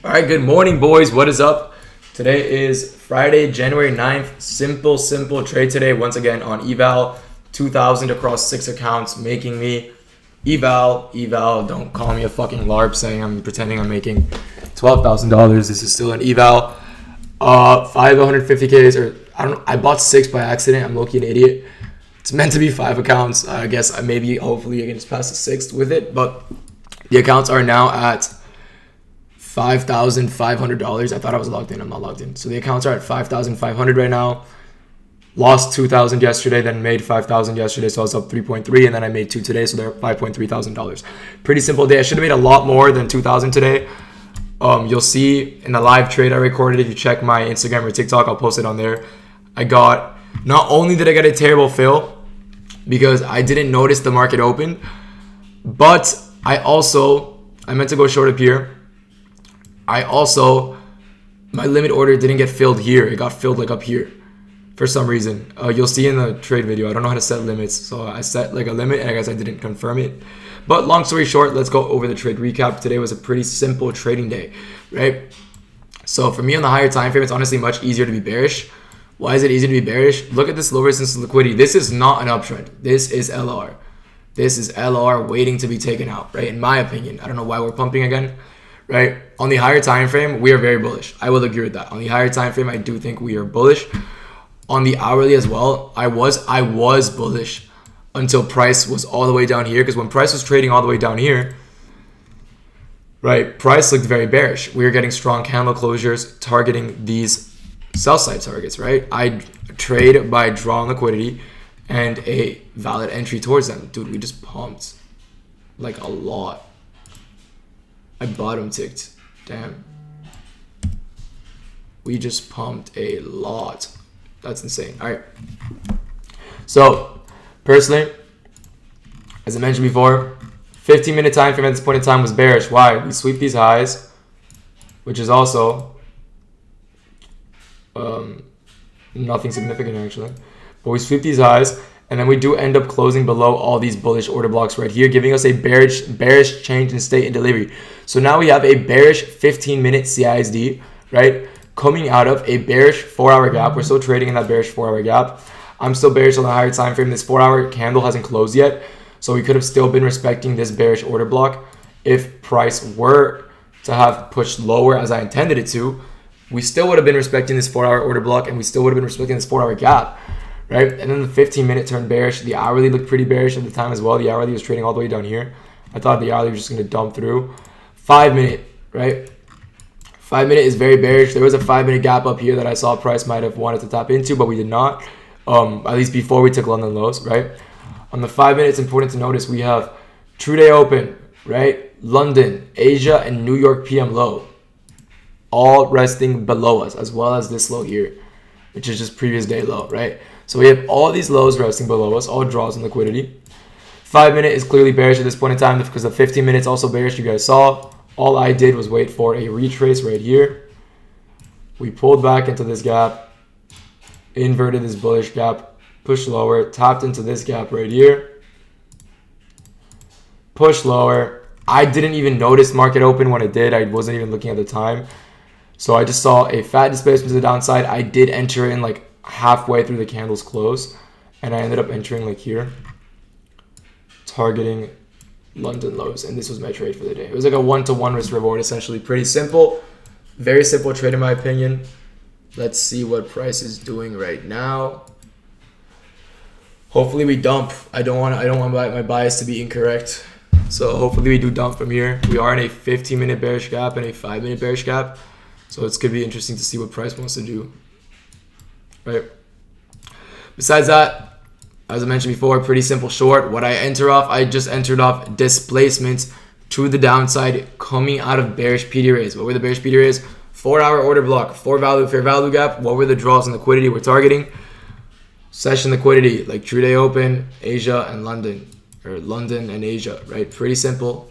All right, good morning, boys. What is up? Today is Friday, January 9th. Simple trade today. Once again on Eval, 2,000 across 6 accounts, making me Eval. Don't call me a fucking LARP saying I'm pretending I'm making $12,000. This is still an Eval. 550Ks, or I bought 6 by accident. I'm low-key an idiot. It's meant to be 5 accounts. I guess hopefully I can just pass the 6th with it. But the accounts are now at $5,500. I thought I was logged in. I'm not logged in. So the accounts are at $5,500 right now. Lost $2,000 yesterday, then made $5,000 yesterday. So I was up 3.3, and then I made 2 today. So they're $5.3 thousand. Pretty simple day. I should have made a lot more than 2,000 today. You'll see in the live trade I recorded. If you check my Instagram or TikTok, I'll post it on there. Not only did I get a terrible fill because I didn't notice the market open, but I meant to go short up here. My limit order didn't get filled here. It got filled like up here for some reason. You'll see in the trade video. I don't know how to set limits. So I set like a limit and I guess I didn't confirm it. But long story short, let's go over the trade recap. Today was a pretty simple trading day, right? So for me on the higher time frame, it's honestly much easier to be bearish. Why is it easier to be bearish? Look at this low resistance liquidity. This is not an uptrend. This is LR. This is LR waiting to be taken out, right? In my opinion. I don't know why we're pumping again. Right, on the higher time frame, we are very bullish. I will agree with that. On the higher time frame, I do think we are bullish. On the hourly as well, I was bullish until price was all the way down here. Because when price was trading all the way down here, right, price looked very bearish. We were getting strong candle closures targeting these sell side targets. Right, I trade by drawing liquidity and a valid entry towards them. Dude, we just pumped like a lot. I bottom ticked. Damn. We just pumped a lot. That's insane. All right. So, personally, as I mentioned before, 15-minute time frame at this point in time was bearish. Why? We sweep these highs, which is also nothing significant actually. But we sweep these highs, and then we do end up closing below all these bullish order blocks right here, giving us a bearish change in state and delivery. So now we have a bearish 15-minute CISD, right? Coming out of a bearish 4-hour gap. We're still trading in that bearish 4-hour gap. I'm still bearish on the higher time frame. This 4-hour candle hasn't closed yet. So we could have still been respecting this bearish order block. If price were to have pushed lower as I intended it to, we still would have been respecting this 4-hour order block, and we still would have been respecting this 4-hour gap. Right, and then the 15-minute turned bearish. The hourly looked pretty bearish at the time as well. The hourly was trading all the way down here. I thought the hourly was just going to dump through. 5-minute, right? 5-minute is very bearish. There was a 5-minute gap up here that I saw price might have wanted to tap into, but we did not. At least before we took London lows, right? On the 5-minute, it's important to notice we have true day open, right? London, Asia, and New York PM low, all resting below us, as well as this low here, which is just previous day low, right? So we have all these lows resting below us, all draws and liquidity. 5-minute is clearly bearish at this point in time because the 15-minute is also bearish. You guys saw. All I did was wait for a retrace right here. We pulled back into this gap, inverted this bullish gap, pushed lower, tapped into this gap right here, pushed lower. I didn't even notice market open when it did. I wasn't even looking at the time. So I just saw a fat displacement to the downside. I did enter in like halfway through the candle's close, and I ended up entering like here, targeting London lows, and this was my trade for the day. It was like a 1-to-1 risk reward, essentially. Pretty simple, very simple trade in my opinion. Let's see what price is doing right now. Hopefully we dump. I don't want my bias to be incorrect, so hopefully we do dump from here. We are in a 15-minute bearish gap and a 5-minute bearish gap, so it's gonna be interesting to see what price wants to do. Right. Besides that, as I mentioned before, pretty simple short. What I just entered off displacements to the downside coming out of bearish PD rays. What were the bearish PD rays? 4-hour order block, fair value gap. What were the draws and liquidity we're targeting? Session liquidity, like true day open, Asia and London, or London and Asia, right? Pretty simple.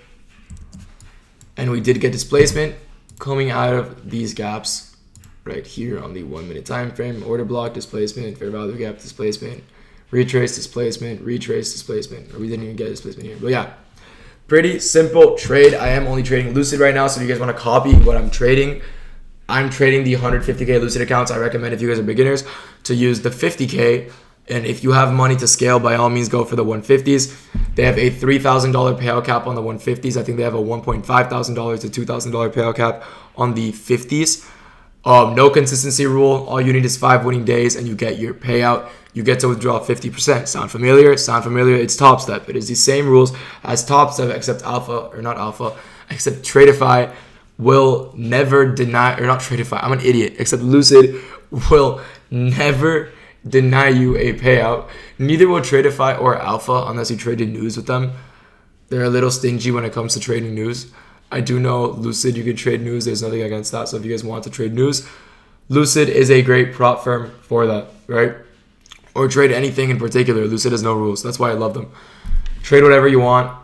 And we did get displacement coming out of these gaps right here on the 1-minute time frame. Order block, displacement, fair value gap, displacement, retrace, displacement, retrace, displacement. Or we didn't even get displacement here. But yeah, Pretty simple trade. I am only trading Lucid right now, so if you guys want to copy what I'm trading the 150K Lucid accounts. I recommend, if you guys are beginners, to use the 50K. And if you have money to scale, by all means, go for the 150s. They have a $3,000 payout cap on the 150s. I think they have a $1,500 to $2,000 payout cap on the 50s. No consistency rule. All you need is 5 winning days, and you get your payout. You get to withdraw 50%. Sound familiar? Sound familiar? It's Top Step. It is the same rules as Top Step, except Tradeify will never deny, or not Tradeify, I'm an idiot, except Lucid will never deny you a payout. Neither will Tradeify or Alpha unless you traded news with them. They're a little stingy when it comes to trading news. I do know Lucid, you can trade news. There's nothing against that. So if you guys want to trade news, Lucid is a great prop firm for that, right? Or trade anything in particular. Lucid has no rules. That's why I love them. Trade whatever you want.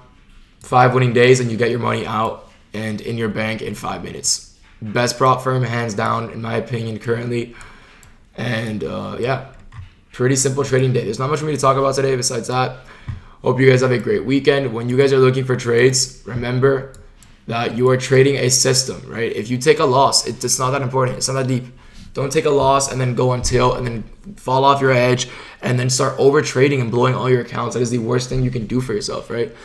5 winning days, and you get your money out and in your bank in 5 minutes. Best prop firm, hands down, in my opinion, currently. And yeah, pretty simple trading day. There's not much for me to talk about today besides that. Hope you guys have a great weekend. When you guys are looking for trades, remember that you are trading a system, right? If you take a loss, it's not that important. It's not that deep. Don't take a loss and then go on tilt and then fall off your edge and then start over trading and blowing all your accounts. That is the worst thing you can do for yourself, right?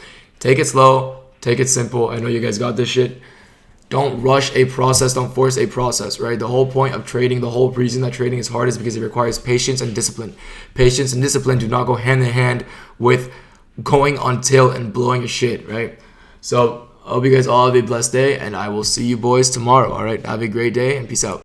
Take it slow. Take it simple. I know you guys got this shit. Don't rush a process. Don't force a process, right? The whole point of trading, the whole reason that trading is hard is because it requires patience and discipline. Patience and discipline do not go hand in hand with going on tilt and blowing your shit, right? So I hope you guys all have a blessed day, and I will see you boys tomorrow, all right? Have a great day, and peace out.